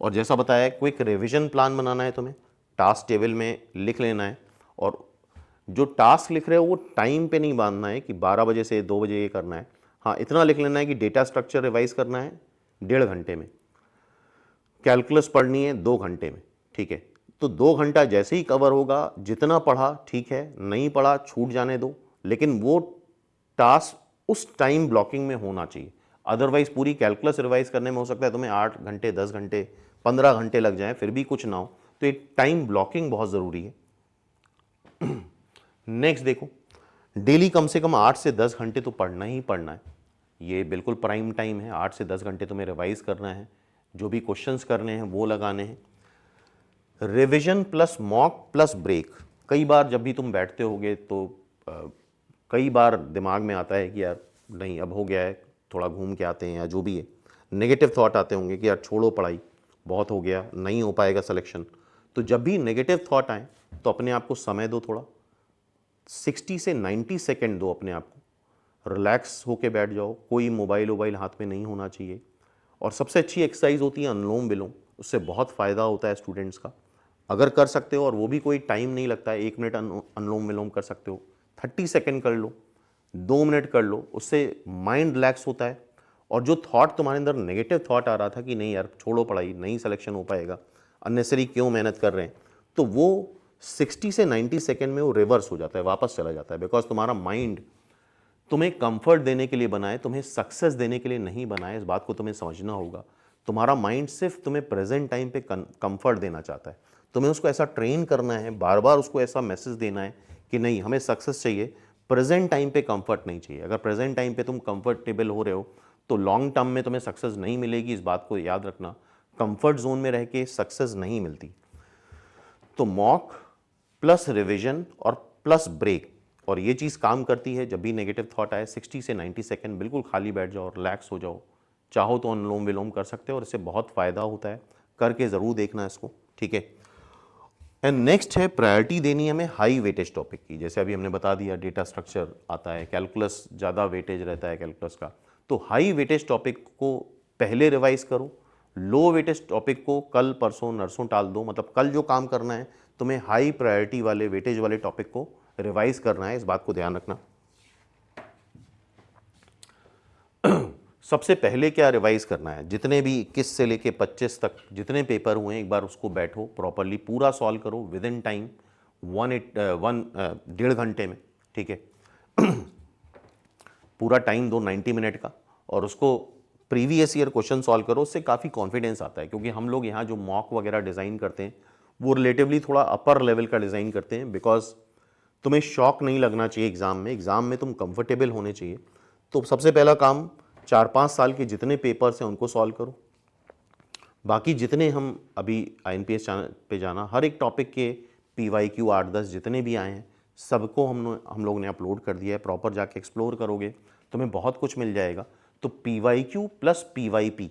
और जैसा बताया, क्विक रिविजन प्लान बनाना है तुम्हें, टास्क टेबल में लिख लेना है। और जो टास्क लिख रहे हो वो टाइम पे नहीं बांधना है कि 12 बजे से 2 बजे ये करना है। हाँ, इतना लिख लेना है कि डेटा स्ट्रक्चर रिवाइज करना है 1.5 घंटे में, कैलकुलस पढ़नी है 2 घंटे में, ठीक है। तो 2 घंटा जैसे ही कवर होगा, जितना पढ़ा ठीक है, नहीं पढ़ा छूट जाने दो, लेकिन वो टास्क उस टाइम ब्लॉकिंग में होना चाहिए। अदरवाइज पूरी कैलकुलस रिवाइज करने में हो सकता है तुम्हें 8 घंटे, 10 घंटे, 15 घंटे लग जाएं, फिर भी कुछ ना हो। तो ये टाइम ब्लॉकिंग बहुत ज़रूरी है। नेक्स्ट देखो, डेली कम से कम 8 से 10 घंटे तो पढ़ना ही पढ़ना है। ये बिल्कुल प्राइम टाइम है, 8 से 10 घंटे तुम्हें रिवाइज करना है, जो भी क्वेश्चंस करने हैं वो लगाने हैं। Revision plus mock plus break. कई बार जब भी तुम बैठते होगे तो कई बार दिमाग में आता है कि यार नहीं अब हो गया है, थोड़ा घूम के आते हैं, या जो भी है नेगेटिव थॉट आते होंगे कि यार छोड़ो पढ़ाई, बहुत हो गया, नहीं हो पाएगा सिलेक्शन। तो जब भी नेगेटिव थॉट आए तो अपने आप को समय दो, थोड़ा 60 से 90 सेकेंड दो अपने आप को, रिलैक्स होके बैठ जाओ, कोई मोबाइल हाथ में नहीं होना चाहिए। और सबसे अच्छी एक्सरसाइज होती है अनुलोम विलोम, उससे बहुत फ़ायदा होता है स्टूडेंट्स का। अगर कर सकते हो, और वो भी कोई टाइम नहीं लगता है, 1 मिनट अनुलोम विलोम कर सकते हो, 30 सेकेंड कर लो, 2 मिनट कर लो, उससे माइंड रिलैक्स होता है। और जो थॉट तुम्हारे अंदर नेगेटिव थॉट आ रहा था कि नहीं यार छोड़ो पढ़ाई, नहीं सिलेक्शन हो पाएगा, अननेसरी क्यों मेहनत कर रहे हैं, तो वो 60 से 90 सेकेंड में वो रिवर्स हो जाता है, वापस चला जाता है। बिकॉज तुम्हारा माइंड तुम्हें कंफर्ट देने के लिए बना है, तुम्हें सक्सेस देने के लिए नहीं बना है। इस बात को तुम्हें समझना होगा। तुम्हारा माइंड सिर्फ तुम्हें प्रेजेंट टाइम पे कंफर्ट देना चाहता है। तुम्हें उसको ऐसा ट्रेन करना है, बार बार उसको ऐसा मैसेज देना है कि नहीं हमें सक्सेस चाहिए, प्रेजेंट टाइम पे कंफर्ट नहीं चाहिए। अगर प्रेजेंट टाइम पे तुम कंफर्टेबल हो रहे हो तो लॉन्ग टर्म में तुम्हें सक्सेस नहीं मिलेगी। इस बात को याद रखना, कंफर्ट जोन में रह के सक्सेस नहीं मिलती। तो मॉक प्लस रिविजन और प्लस ब्रेक। और ये चीज़ काम करती है, जब भी नेगेटिव थॉट आए 60 से 90 सेकेंड बिल्कुल खाली बैठ जाओ, रिलैक्स हो जाओ, चाहो तो अनुलोम विलोम कर सकते हो और इससे बहुत फ़ायदा होता है, करके ज़रूर देखना इसको, ठीक है। एंड नेक्स्ट है प्रायोरिटी देनी हमें हाई वेटेज टॉपिक की। जैसे अभी हमने बता दिया डेटा स्ट्रक्चर आता है, कैलकुलस ज़्यादा वेटेज रहता है कैलकुलस का, तो हाई वेटेज टॉपिक को पहले रिवाइज करो, लो वेटेज टॉपिक को कल परसों नरसों टाल दो। मतलब कल जो काम करना है तुम्हें हाई प्रायोरिटी वाले वेटेज वाले टॉपिक को रिवाइज करना है, इस बात को ध्यान रखना। सबसे पहले क्या रिवाइज करना है, जितने भी 21 से लेके 25 तक जितने पेपर हुए हैं एक बार उसको बैठो प्रॉपरली पूरा सॉल्व करो विद इन टाइम 1.5 घंटे में, ठीक है। पूरा टाइम दो 90 मिनट का और उसको प्रीवियस ईयर क्वेश्चन सॉल्व करो। उससे काफ़ी कॉन्फिडेंस आता है, क्योंकि हम लोग यहाँ जो मॉक वगैरह डिज़ाइन करते हैं वो रिलेटिवली थोड़ा अपर लेवल का डिज़ाइन करते हैं, बिकॉज तुम्हें शॉक नहीं लगना चाहिए एग्ज़ाम में तुम कंफर्टेबल होने चाहिए। तो सबसे पहला काम 4-5 साल के जितने पेपर्स हैं उनको सॉल्व करो। बाकी जितने हम अभी INPS चैनल पे जाना, हर एक टॉपिक के PYQ 8-10 जितने भी आए हैं सबको हम लोग ने अपलोड कर दिया है। प्रॉपर जाके एक्सप्लोर करोगे तुम्हें बहुत कुछ मिल जाएगा। तो PYQ प्लस PYP,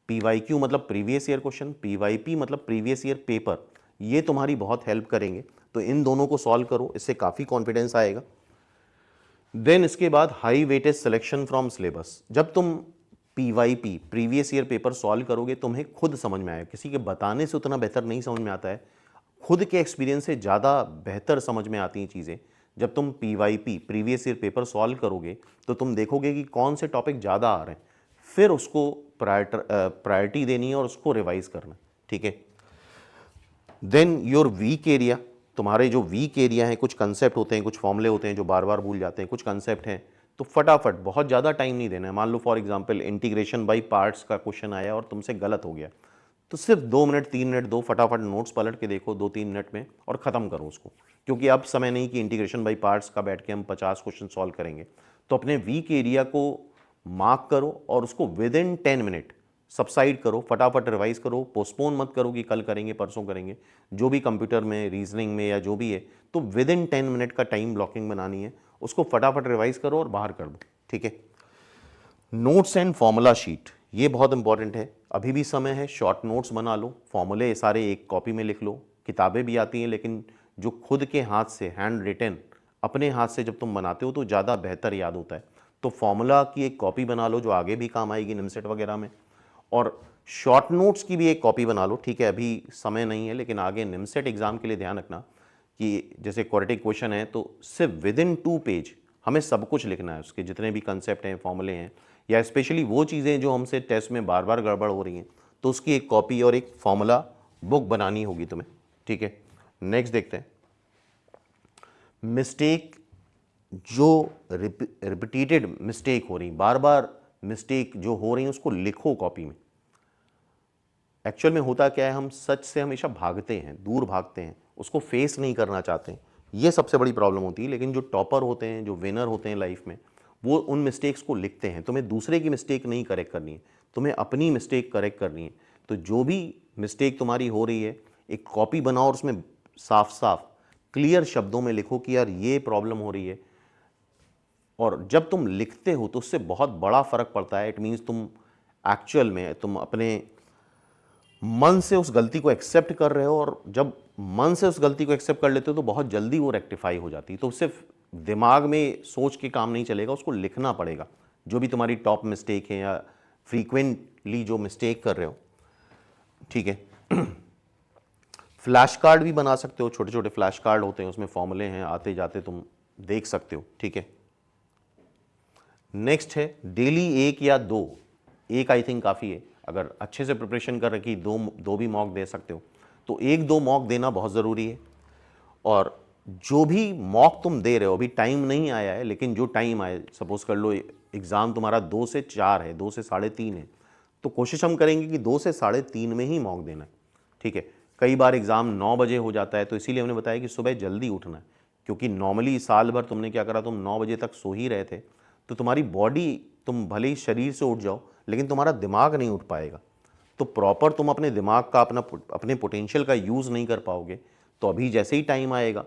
PYQ मतलब प्रीवियस ईयर क्वेश्चन, PYP मतलब प्रीवियस ईयर पेपर, ये तुम्हारी बहुत हेल्प करेंगे। तो इन दोनों को सॉल्व करो, इससे काफ़ी कॉन्फिडेंस आएगा। देन इसके बाद high weightage selection from syllabus. जब तुम PYP previous year paper solve करोगे तुम्हें खुद समझ में आएगा, किसी के बताने से उतना बेहतर नहीं समझ में आता है, खुद के एक्सपीरियंस से ज़्यादा बेहतर समझ में आती हैं चीज़ें। जब तुम PYP previous year paper solve करोगे तो तुम देखोगे कि कौन से टॉपिक ज़्यादा आ रहे हैं, फिर उसको प्रायोरिटी देनी है और उसको रिवाइज करना है, ठीक है। देन योर वीक एरिया, तुम्हारे जो वीक एरिया हैं, कुछ कंसेप्ट होते हैं, कुछ फॉर्मूले होते हैं जो बार बार भूल जाते हैं, कुछ कंसेप्ट हैं, तो फटाफट बहुत ज़्यादा टाइम नहीं देना है। मान लो for example integration by parts का क्वेश्चन आया और तुमसे गलत हो गया, तो सिर्फ 2 मिनट 3 मिनट दो, फटाफट नोट्स पलट के देखो 2-3 मिनट में और ख़त्म करो उसको। क्योंकि अब समय नहीं कि इंटीग्रेशन बाय पार्ट्स का बैठ के हम 50 क्वेश्चन सॉल्व करेंगे। तो अपने वीक एरिया को मार्क करो और उसको विद इन 10 मिनट सबसाइड करो, फटाफट रिवाइज करो, पोस्टपोन मत करो कि कल करेंगे परसों करेंगे। जो भी कंप्यूटर में रीजनिंग में या जो भी है, तो विद इन 10 मिनट का टाइम ब्लॉकिंग बनानी है, उसको फटाफट रिवाइज करो और बाहर कर दो, ठीक है। नोट्स एंड फॉर्मूला शीट, ये बहुत इंपॉर्टेंट है। अभी भी समय है, शॉर्ट नोट्स बना लो, फॉर्मूले सारे एक कॉपी में लिख लो। किताबें भी आती हैं, लेकिन जो खुद के हाथ से हैंड रिटन अपने हाथ से जब तुम बनाते हो तो ज़्यादा बेहतर याद होता है। तो फॉर्मूला की एक कॉपी बना लो जो आगे भी काम आएगी निमसेट वगैरह में, और शॉर्ट नोट्स की भी एक कॉपी बना लो, ठीक है। अभी समय नहीं है, लेकिन आगे निमसेट एग्जाम के लिए ध्यान रखना कि जैसे क्वाड्रेटिक क्वेश्चन है तो सिर्फ विद इन 2 पेज हमें सब कुछ लिखना है, उसके जितने भी कंसेप्ट हैं, फॉर्मूले हैं, या स्पेशली वो चीज़ें जो हमसे टेस्ट में बार बार गड़बड़ हो रही हैं, तो उसकी एक कॉपी और एक फॉर्मूला बुक बनानी होगी तुम्हें, ठीक है। नेक्स्ट देखते हैं, मिस्टेक, जो रिपीटेड मिस्टेक हो रही, बार बार मिस्टेक जो हो रही है उसको लिखो कॉपी में। एक्चुअल में होता क्या है, हम सच से हमेशा भागते हैं, दूर भागते हैं, उसको फेस नहीं करना चाहते हैं, ये सबसे बड़ी प्रॉब्लम होती है। लेकिन जो टॉपर होते हैं, जो विनर होते हैं लाइफ में, वो उन मिस्टेक्स को लिखते हैं। तुम्हें दूसरे की मिस्टेक नहीं करेक्ट करनी है, तुम्हें अपनी मिस्टेक करेक्ट करनी है। तो जो भी मिस्टेक तुम्हारी हो रही है एक कॉपी बनाओ और उसमें साफ साफ क्लियर शब्दों में लिखो कि यार ये प्रॉब्लम हो रही है। और जब तुम लिखते हो तो उससे बहुत बड़ा फर्क पड़ता है। इट मीन्स तुम एक्चुअल में तुम अपने मन से उस गलती को एक्सेप्ट कर रहे हो, और जब मन से उस गलती को एक्सेप्ट कर लेते हो तो बहुत जल्दी वो रेक्टिफाई हो जाती है। तो सिर्फ दिमाग में सोच के काम नहीं चलेगा, उसको लिखना पड़ेगा, जो भी तुम्हारी टॉप मिस्टेक है या फ्रीक्वेंटली जो मिस्टेक कर रहे हो, ठीक है। फ्लैश कार्ड भी बना सकते हो, छोटे छोटे फ्लैश कार्ड होते हैं, उसमें फॉर्मूले हैं, आते जाते तुम देख सकते हो, ठीक है। नेक्स्ट है डेली 1 या 2, एक आई थिंक काफ़ी है। अगर अच्छे से प्रिपरेशन कर रखी, दो भी मॉक दे सकते हो, तो 1-2 मॉक देना बहुत ज़रूरी है। और जो भी मॉक तुम दे रहे हो, अभी टाइम नहीं आया है, लेकिन जो टाइम आए, सपोज कर लो एग्ज़ाम तुम्हारा 2 से 4 है, 2 से 3:30 है, तो कोशिश हम करेंगे कि 2 से 3:30 में ही मॉक देना है, ठीक है। कई बार एग्ज़ाम 9 बजे हो जाता है, तो इसीलिए हमने बताया कि सुबह जल्दी उठना है, क्योंकि नॉर्मली साल भर तुमने क्या करा, तुम 9 बजे तक सो ही रहे थे, तो तुम्हारी बॉडी, तुम भले ही शरीर से उठ जाओ लेकिन तुम्हारा दिमाग नहीं उठ पाएगा। तो प्रॉपर तुम अपने दिमाग का अपने पोटेंशियल का यूज़ नहीं कर पाओगे। तो तो अभी जैसे ही टाइम आएगा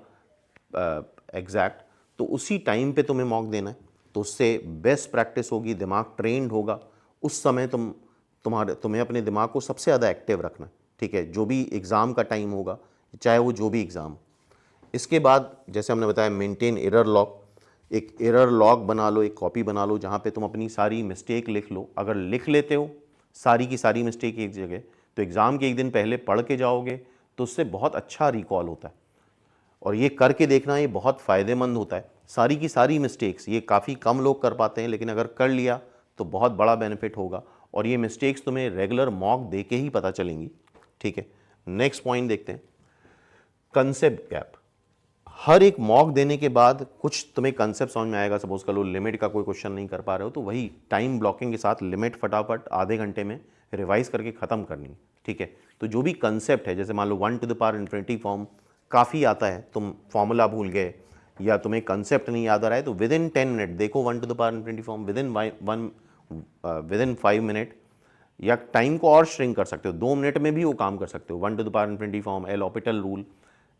एग्जैक्ट, तो उसी टाइम पे तुम्हें मॉक देना है, तो उससे बेस्ट प्रैक्टिस होगी, दिमाग ट्रेंड होगा। उस समय तुम्हें अपने दिमाग को सबसे ज़्यादा एक्टिव रखना है, ठीक है, जो भी एग्ज़ाम का टाइम होगा, चाहे वो जो भी एग्ज़ाम। इसके बाद जैसे हमने बताया मेंटेन एरर लॉग, एक एरर लॉग बना लो, एक कॉपी बना लो जहाँ पे तुम अपनी सारी मिस्टेक लिख लो। अगर लिख लेते हो सारी की सारी मिस्टेक एक जगह, तो एग्ज़ाम के एक दिन पहले पढ़ के जाओगे तो उससे बहुत अच्छा रिकॉल होता है। और ये करके देखना, ये बहुत फ़ायदेमंद होता है। सारी की सारी मिस्टेक्स ये काफ़ी कम लोग कर पाते हैं, लेकिन अगर कर लिया तो बहुत बड़ा बेनिफिट होगा। और ये मिस्टेक्स तुम्हें रेगुलर मॉक दे के ही पता चलेंगी, ठीक है। नेक्स्ट पॉइंट देखते हैं, कंसेप्ट गैप। हर एक मॉक देने के बाद कुछ तुम्हें कंसेप्ट समझ में आएगा। सपोज कर लो लिमिट का कोई क्वेश्चन नहीं कर पा रहे हो, तो वही टाइम ब्लॉकिंग के साथ लिमिट फटाफट आधे घंटे में रिवाइज करके ख़त्म करनी है, ठीक है। तो जो भी कंसेप्ट है, जैसे मान लो 1⁻∞ फॉर्म काफ़ी आता है, तुम फॉर्मूला भूल गए या तुम्हें कंसेप्ट नहीं याद आ रहा है, तो विद इन 10 मिनट देखो 1⁻∞ फॉर्म, विद इन 5 मिनट, या टाइम को और श्रिंक कर सकते हो, 2 मिनट में भी वो काम कर सकते हो। 1⁻∞ फॉर्म, एल हॉपिटल रूल,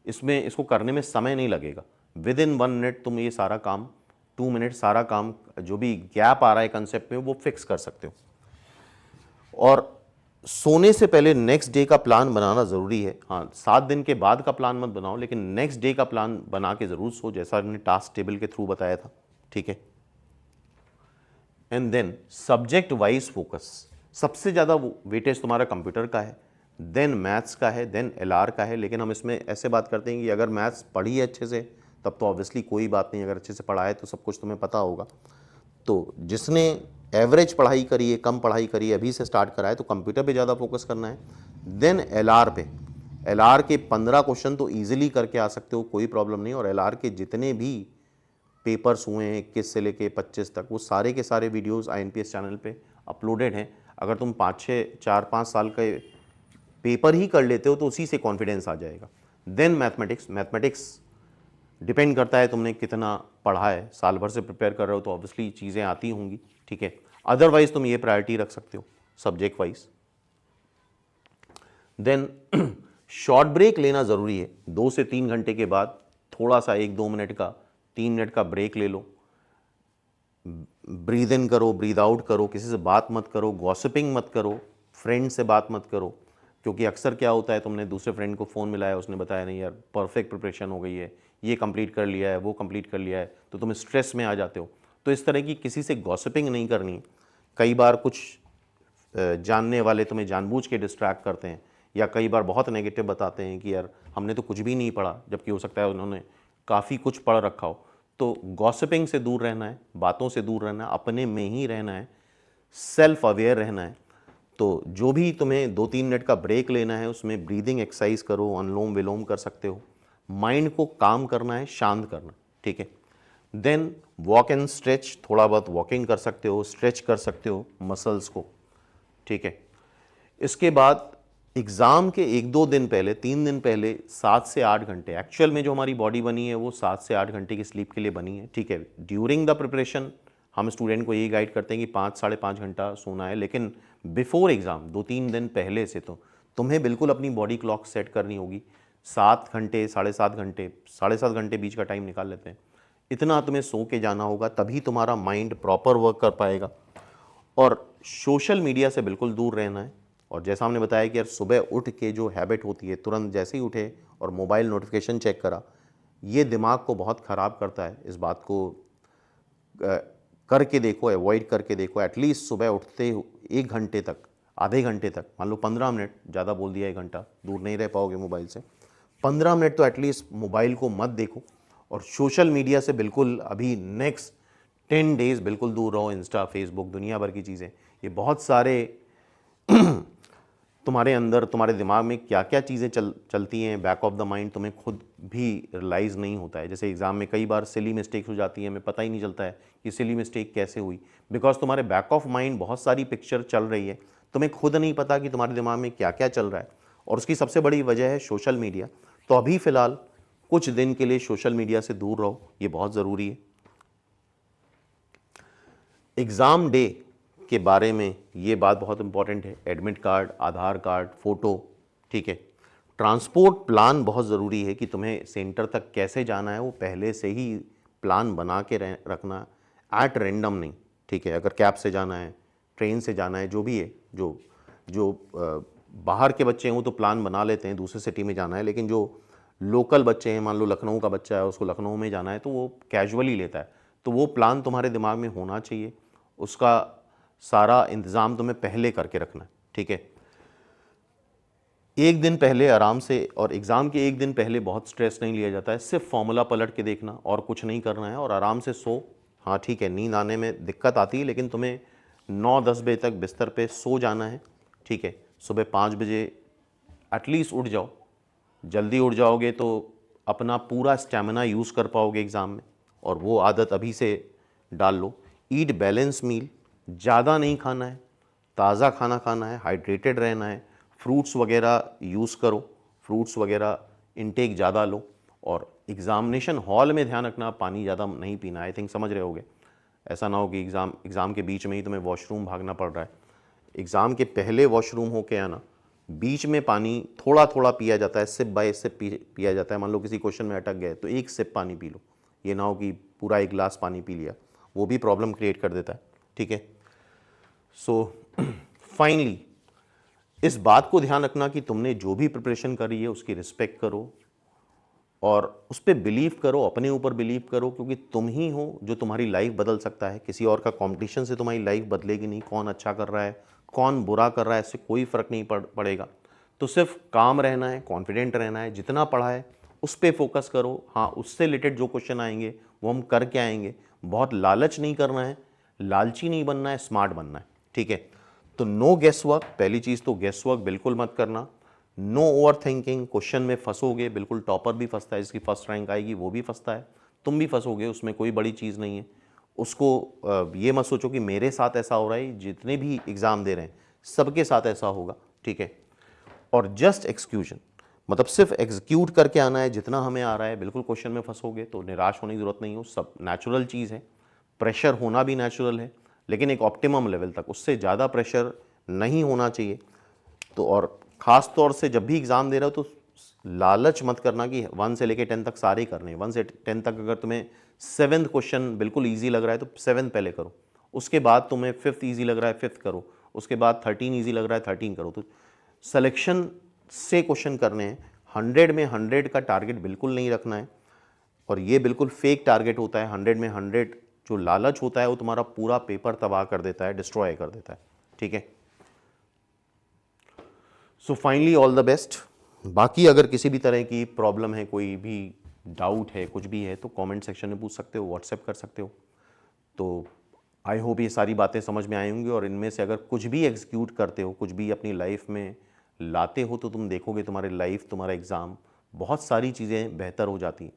इसमें इसको करने में समय नहीं लगेगा। विद इन 1 मिनट तुम ये सारा काम, 2 मिनट सारा काम, जो भी गैप आ रहा है कंसेप्ट में, वो फिक्स कर सकते हो। और सोने से पहले नेक्स्ट डे का प्लान बनाना ज़रूरी है। हाँ, 7 दिन के बाद का प्लान मत बनाओ, लेकिन नेक्स्ट डे का प्लान बना के ज़रूर सो, जैसा हमने टास्क टेबल के थ्रू बताया था, ठीक है। And then subject wise focus, सबसे ज़्यादा वेटेज तुम्हारा कंप्यूटर का है, देन मैथ्स का है, देन एलआर का है। लेकिन हम इसमें ऐसे बात करते हैं कि अगर मैथ्स पढ़ी है अच्छे से तब तो ऑब्वियसली कोई बात नहीं, अगर अच्छे से पढ़ा है तो सब कुछ तुम्हें पता होगा। तो जिसने एवरेज पढ़ाई करी है, कम पढ़ाई करी है, अभी से स्टार्ट करा है, तो कंप्यूटर पे ज़्यादा फोकस करना है। देन एलआर पे, एलआर के 15 क्वेश्चन तो ईजिली करके आ सकते हो, कोई प्रॉब्लम नहीं। और एलआर के जितने भी पेपर्स हुए हैं 21 से लेके 25 तक, वो सारे के सारे वीडियोस आईएनपीएस चैनल पे अपलोडेड हैं। अगर तुम 4-5 साल के पेपर ही कर लेते हो तो उसी से कॉन्फिडेंस आ जाएगा। देन मैथमेटिक्स, मैथमेटिक्स डिपेंड करता है तुमने कितना पढ़ा है, साल भर से प्रिपेयर कर रहे हो तो ऑब्वियसली चीज़ें आती होंगी, ठीक है। अदरवाइज तुम ये प्रायोरिटी रख सकते हो subject wise. Then short break लेना ज़रूरी है, 2 से 3 घंटे के बाद थोड़ा सा 1-2 मिनट का, 3 मिनट का ब्रेक ले लो। ब्रीद इन करो, ब्रीद आउट करो, किसी से बात मत करो, गॉसिपिंग मत करो, फ्रेंड से बात मत करो। क्योंकि अक्सर क्या होता है, तुमने दूसरे फ्रेंड को फ़ोन मिलाया, उसने बताया नहीं यार परफेक्ट प्रिपरेशन हो गई है, ये कंप्लीट कर लिया है, वो कंप्लीट कर लिया है, तो तुम स्ट्रेस में आ जाते हो। तो इस तरह की किसी से गॉसिपिंग नहीं करनी। कई बार कुछ जानने वाले तुम्हें जानबूझ के डिस्ट्रैक्ट करते हैं, या कई बार बहुत नेगेटिव बताते हैं कि यार हमने तो कुछ भी नहीं पढ़ा, जबकि हो सकता है उन्होंने काफ़ी कुछ पढ़ रखा हो। तो गॉसिपिंग से दूर रहना है, बातों से दूर रहना है, अपने में ही रहना है, सेल्फ अवेयर रहना है। तो जो भी तुम्हें 2-3 मिनट का ब्रेक लेना है, उसमें ब्रीदिंग एक्सरसाइज करो, अनुलोम विलोम कर सकते हो। माइंड को काम करना है, शांत करना, ठीक है। देन वॉक एंड स्ट्रेच, थोड़ा बहुत वॉकिंग कर सकते हो, स्ट्रेच कर सकते हो मसल्स को, ठीक है। इसके बाद एग्ज़ाम के 1-2 दिन पहले, 3 दिन पहले 7 से 8 घंटे, एक्चुअल में जो हमारी बॉडी बनी है वो 7 से 8 घंटे की स्लीप के लिए बनी है, ठीक है। ड्यूरिंग द प्रिपरेशन हम स्टूडेंट को यही गाइड करते हैं कि 5-5.5 घंटा सोना है, लेकिन बिफोर एग्ज़ाम 2-3 दिन पहले से तो तुम्हें बिल्कुल अपनी बॉडी क्लॉक सेट करनी होगी। 7 घंटे, 7.5 घंटे बीच का टाइम निकाल लेते हैं, इतना तुम्हें सो के जाना होगा, तभी तुम्हारा माइंड प्रॉपर वर्क कर पाएगा। और सोशल मीडिया से बिल्कुल दूर रहना है। और जैसा हमने बताया कि यार सुबह उठ के जो हैबिट होती है, तुरंत जैसे ही उठे और मोबाइल नोटिफिकेशन चेक करा, ये दिमाग को बहुत ख़राब करता है। इस बात को करके देखो, अवॉइड करके देखो। एटलीस्ट सुबह उठते 1 घंटे तक, आधे घंटे तक, मान लो 15 मिनट, ज़्यादा बोल दिया 1 घंटा, दूर नहीं रह पाओगे मोबाइल से, 15 मिनट तो एटलीस्ट मोबाइल को मत देखो। और सोशल मीडिया से बिल्कुल अभी नेक्स्ट 10 डेज़ बिल्कुल दूर रहो। इंस्टा, फेसबुक, दुनिया भर की चीज़ें, ये बहुत सारे तुम्हारे अंदर, तुम्हारे दिमाग में क्या क्या चीज़ें चलती हैं बैक ऑफ द माइंड, तुम्हें खुद भी रियलाइज़ नहीं होता है। जैसे एग्ज़ाम में कई बार सिली मिस्टेक्स हो जाती हैं, हमें पता ही नहीं चलता है कि सिली मिस्टेक कैसे हुई, बिकॉज तुम्हारे बैक ऑफ माइंड बहुत सारी पिक्चर चल रही है, तुम्हें खुद नहीं पता कि तुम्हारे दिमाग में क्या क्या चल रहा है। और उसकी सबसे बड़ी वजह है सोशल मीडिया। तो अभी फ़िलहाल कुछ दिन के लिए सोशल मीडिया से दूर रहो, ये बहुत ज़रूरी है। एग्ज़ाम डे के बारे में ये बात बहुत इंपॉर्टेंट है, एडमिट कार्ड, आधार कार्ड, फ़ोटो, ठीक है। ट्रांसपोर्ट प्लान बहुत ज़रूरी है कि तुम्हें सेंटर तक कैसे जाना है वो पहले से ही प्लान बना के रखना, एट रेंडम नहीं, ठीक है। अगर कैब से जाना है, ट्रेन से जाना है, जो भी है, जो जो बाहर के बच्चे हैं वो तो प्लान बना लेते हैं दूसरे सिटी में जाना है, लेकिन जो लोकल बच्चे हैं, मान लो लखनऊ का बच्चा है, उसको लखनऊ में जाना है, तो वो कैजुअली लेता है, तो वो प्लान तुम्हारे दिमाग में होना चाहिए, उसका सारा इंतज़ाम तुम्हें पहले करके रखना है, ठीक है। एक दिन पहले आराम से, और एग्ज़ाम के एक दिन पहले बहुत स्ट्रेस नहीं लिया जाता है, सिर्फ फॉर्मूला पलट के देखना और कुछ नहीं करना है, और आराम से सो। हाँ ठीक है, नींद आने में दिक्कत आती है, लेकिन तुम्हें 9-10 बजे तक बिस्तर पे सो जाना है, ठीक है। सुबह 5 बजे एटलीस्ट उठ जाओ, जल्दी उठ जाओगे तो अपना पूरा स्टैमिना यूज़ कर पाओगे एग्ज़ाम में, और वो आदत अभी से डाल लो। ईट बैलेंस मील, ज़्यादा नहीं खाना है, ताज़ा खाना खाना है, हाइड्रेटेड रहना है, फ्रूट्स वगैरह यूज़ करो, फ्रूट्स वगैरह इनटेक ज़्यादा लो, और एग्ज़ामिनेशन हॉल में ध्यान रखना पानी ज़्यादा नहीं पीना। आई थिंक समझ रहे होगे, ऐसा ना हो कि एग्ज़ाम के बीच में ही तुम्हें वॉशरूम भागना पड़ रहा है। एग्ज़ाम के पहले वॉशरूम होके आना, बीच में पानी थोड़ा थोड़ा पिया जाता है, सिप बाय सिप पिया जाता है। मान लो किसी क्वेश्चन में अटक गए तो एक सिप पानी पी लो, ये ना हो कि पूरा एक गिलास पानी पी लिया, वो भी प्रॉब्लम क्रिएट कर देता है, ठीक है। सो फाइनली इस बात को ध्यान रखना कि तुमने जो भी प्रिपरेशन करी है उसकी रिस्पेक्ट करो, और उस पर बिलीव करो, अपने ऊपर बिलीव करो, क्योंकि तुम ही हो जो तुम्हारी लाइफ बदल सकता है। किसी और का कंपटीशन से तुम्हारी लाइफ बदलेगी नहीं। कौन अच्छा कर रहा है, कौन बुरा कर रहा है, इससे कोई फ़र्क नहीं पड़ेगा। तो सिर्फ काम रहना है, कॉन्फिडेंट रहना है, जितना पढ़ा है उस पर फोकस करो। हाँ, उससे रिलेटेड जो क्वेश्चन आएंगे वो हम करके आएंगे। बहुत लालच नहीं करना है, लालची नहीं बनना है, स्मार्ट बनना है, ठीक है। तो नो गेस वर्क, पहली चीज़ तो गेस वर्क बिल्कुल मत करना। नो ओवर थिंकिंग, क्वेश्चन में फंसोगे, बिल्कुल टॉपर भी फंसता है, जिसकी फर्स्ट रैंक आएगी वो भी फंसता है, तुम भी फंसोगे, उसमें कोई बड़ी चीज़ नहीं है। उसको ये मत सोचो कि मेरे साथ ऐसा हो रहा है, जितने भी एग्ज़ाम दे रहे हैं सबके साथ ऐसा होगा, ठीक है। और जस्ट एक्सक्यूजन, मतलब सिर्फ एग्जीक्यूट करके आना है जितना हमें आ रहा है। बिल्कुल क्वेश्चन में फंसोगे तो निराश होने की ज़रूरत नहीं हो, सब नेचुरल चीज़ है, प्रेशर होना भी नेचुरल है, लेकिन एक ऑप्टिमम लेवल तक, उससे ज़्यादा प्रेशर नहीं होना चाहिए। तो और ख़ास तौर से जब भी एग्ज़ाम दे रहे हो तो लालच मत करना कि 1 से लेके 10 तक सारे करने हैं। 1 से 10 तक अगर तुम्हें 7th क्वेश्चन बिल्कुल ईजी लग रहा है तो 7 पहले करो, उसके बाद तुम्हें 5th ईजी लग रहा है 5th करो, उसके बाद 13 ईजी लग रहा है 13 करो। तो सिलेक्शन से क्वेश्चन करने हैं। 100 में 100 का टारगेट बिल्कुल नहीं रखना है, और ये बिल्कुल फेक टारगेट होता है। 100 में 100 जो लालच होता है वो तुम्हारा पूरा पेपर तबाह कर देता है, डिस्ट्रॉय कर देता है, ठीक है। So finally all the best. बाकी अगर किसी भी तरह की प्रॉब्लम है, कोई भी डाउट है, कुछ भी है, तो कमेंट सेक्शन में पूछ सकते हो, व्हाट्सएप कर सकते हो। तो आई होप ये सारी बातें समझ में आई होंगी, और इनमें से अगर कुछ भी एग्जीक्यूट करते हो, कुछ भी अपनी लाइफ में लाते हो, तो तुम देखोगे तुम्हारी लाइफ, तुम्हारा एग्ज़ाम, बहुत सारी चीज़ें बेहतर हो जाती हैं।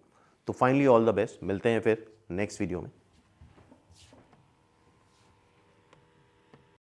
तो फाइनली ऑल द बेस्ट, मिलते हैं फिर नेक्स्ट वीडियो में।